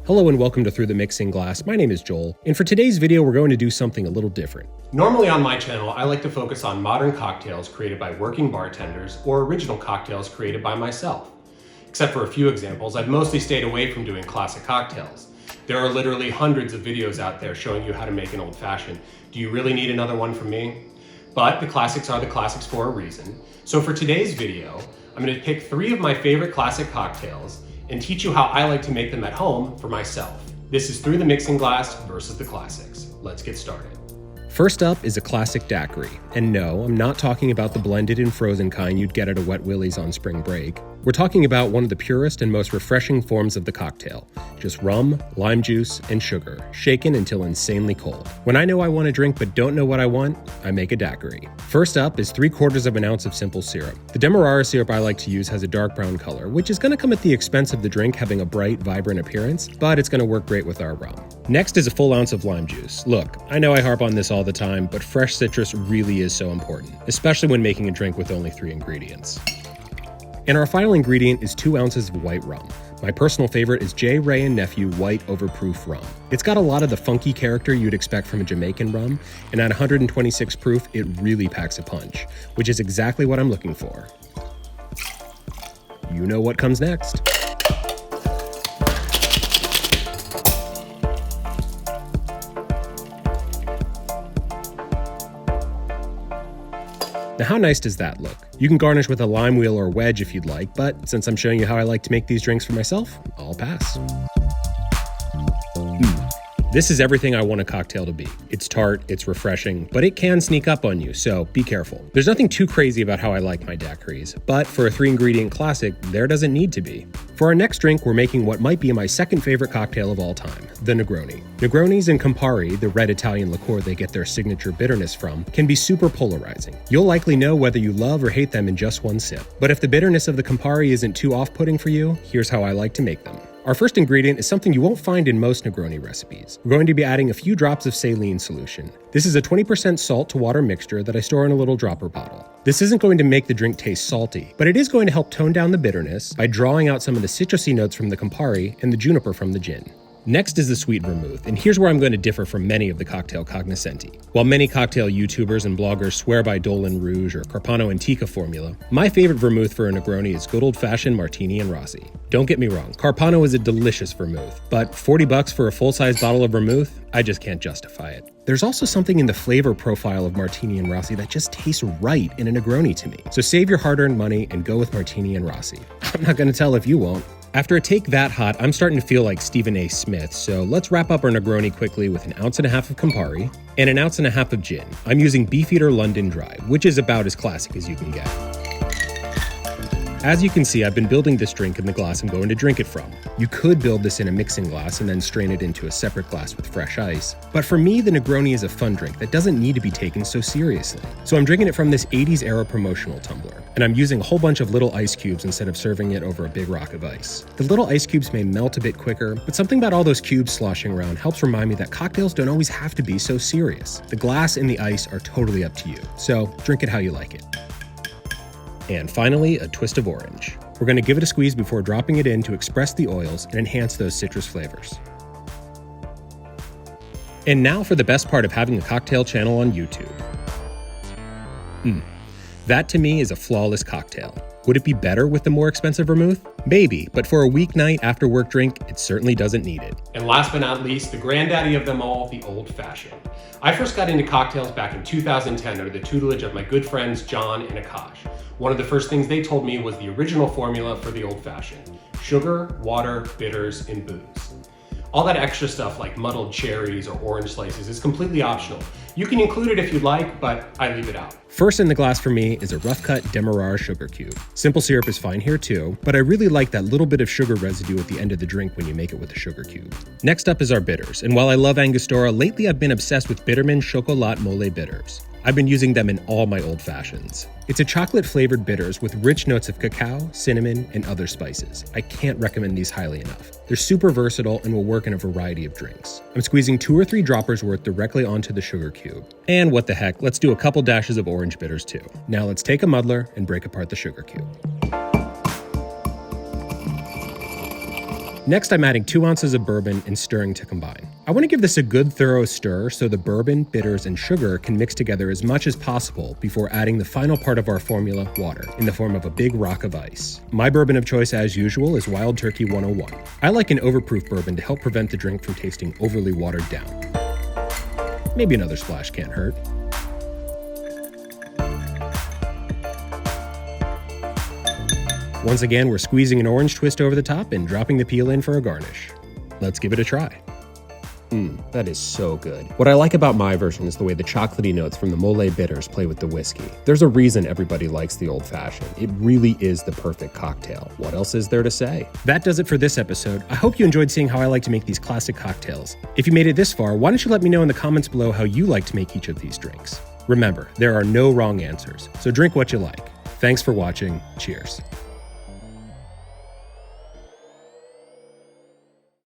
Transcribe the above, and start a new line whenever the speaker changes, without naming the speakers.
Hello and welcome to Through the Mixing Glass. My name is Joel, and for today's video we're going to do something a little different. Normally on my channel, I like to focus on modern cocktails created by working bartenders or original cocktails created by myself. Except for a few examples, I've mostly stayed away from doing classic cocktails. There are literally hundreds of videos out there showing you how to make an old-fashioned. Do you really need another one from me? But the classics are the classics for a reason. So for today's video, I'm going to pick 3 of my favorite classic cocktails and teach you how I like to make them at home for myself. This is Through the Mixing Glass versus the classics. Let's get started. First up is a classic daiquiri. And no, I'm not talking about the blended and frozen kind you'd get at a Wet Willie's on spring break. We're talking about one of the purest and most refreshing forms of the cocktail. Just rum, lime juice, and sugar, shaken until insanely cold. When I know I want a drink but don't know what I want, I make a daiquiri. First up is 3/4 of an ounce of simple syrup. The demerara syrup I like to use has a dark brown color, which is going to come at the expense of the drink having a bright, vibrant appearance, but it's going to work great with our rum. Next is a full ounce of lime juice. Look, I know I harp on this all the time, but fresh citrus really is so important, especially when making a drink with only 3 ingredients. And our final ingredient is 2 ounces of white rum. My personal favorite is Wray and Nephew White Overproof rum. It's got a lot of the funky character you'd expect from a Jamaican rum, and at 126 proof, it really packs a punch, which is exactly what I'm looking for. You know what comes next. Now how nice does that look? You can garnish with a lime wheel or wedge if you'd like, but since I'm showing you how I like to make these drinks for myself, I'll pass. This is everything I want a cocktail to be. It's tart, it's refreshing, but it can sneak up on you, so be careful. There's nothing too crazy about how I like my daiquiris, but for a 3-ingredient classic, there doesn't need to be. For our next drink, we're making what might be my second favorite cocktail of all time, the Negroni. Negronis and Campari, the red Italian liqueur they get their signature bitterness from, can be super polarizing. You'll likely know whether you love or hate them in just one sip. But if the bitterness of the Campari isn't too off-putting for you, here's how I like to make them. Our first ingredient is something you won't find in most Negroni recipes. We're going to be adding a few drops of saline solution. This is a 20% salt to water mixture that I store in a little dropper bottle. This isn't going to make the drink taste salty, but it is going to help tone down the bitterness by drawing out some of the citrusy notes from the Campari and the juniper from the gin. Next is the sweet vermouth, and here's where I'm going to differ from many of the cocktail cognoscenti. While many cocktail YouTubers and bloggers swear by Dolan Rouge or Carpano Antica formula, my favorite vermouth for a Negroni is good old-fashioned Martini and Rossi. Don't get me wrong, Carpano is a delicious vermouth, but $40 for a full-size bottle of vermouth? I just can't justify it. There's also something in the flavor profile of Martini and Rossi that just tastes right in a Negroni to me. So save your hard-earned money and go with Martini and Rossi. I'm not going to tell if you won't. After a take that hot, I'm starting to feel like Stephen A. Smith, so let's wrap up our Negroni quickly with 1.5 ounces of Campari and 1.5 ounces of gin. I'm using Beefeater London Dry, which is about as classic as you can get. As you can see, I've been building this drink in the glass I'm going to drink it from. You could build this in a mixing glass and then strain it into a separate glass with fresh ice. But for me, the Negroni is a fun drink that doesn't need to be taken so seriously. So I'm drinking it from this 80s era promotional tumbler. And I'm using a whole bunch of little ice cubes instead of serving it over a big rock of ice. The little ice cubes may melt a bit quicker, but something about all those cubes sloshing around helps remind me that cocktails don't always have to be so serious. The glass and the ice are totally up to you. So drink it how you like it. And finally, a twist of orange. We're going to give it a squeeze before dropping it in to express the oils and enhance those citrus flavors. And now for the best part of having a cocktail channel on YouTube. That to me is a flawless cocktail. Would it be better with the more expensive vermouth? Maybe, but for a weeknight after work drink, it certainly doesn't need it. And last but not least, the granddaddy of them all, the old-fashioned. I first got into cocktails back in 2010 under the tutelage of my good friends John and Akash. One of the first things they told me was the original formula for the old-fashioned: sugar, water, bitters, and booze. All that extra stuff like muddled cherries or orange slices is completely optional. You can include it if you'd like, but I leave it out. First in the glass for me is a rough-cut demerara sugar cube. Simple syrup is fine here too, but I really like that little bit of sugar residue at the end of the drink when you make it with a sugar cube. Next up is our bitters, and while I love Angostura, lately I've been obsessed with Bitterman Chocolat Mole bitters. I've been using them in all my old fashions. It's a chocolate-flavored bitters with rich notes of cacao, cinnamon, and other spices. I can't recommend these highly enough. They're super versatile and will work in a variety of drinks. I'm squeezing 2 or 3 droppers worth directly onto the sugar cube. And what the heck, let's do a couple dashes of orange bitters too. Now let's take a muddler and break apart the sugar cube. Next, I'm adding 2 ounces of bourbon and stirring to combine. I want to give this a good thorough stir so the bourbon, bitters, and sugar can mix together as much as possible before adding the final part of our formula, water, in the form of a big rock of ice. My bourbon of choice, as usual, is Wild Turkey 101. I like an overproof bourbon to help prevent the drink from tasting overly watered down. Maybe another splash can't hurt. Once again, we're squeezing an orange twist over the top and dropping the peel in for a garnish. Let's give it a try. That is so good. What I like about my version is the way the chocolatey notes from the mole bitters play with the whiskey. There's a reason everybody likes the old-fashioned. It really is the perfect cocktail. What else is there to say? That does it for this episode. I hope you enjoyed seeing how I like to make these classic cocktails. If you made it this far, why don't you let me know in the comments below how you like to make each of these drinks. Remember, there are no wrong answers, so drink what you like. Thanks for watching. Cheers.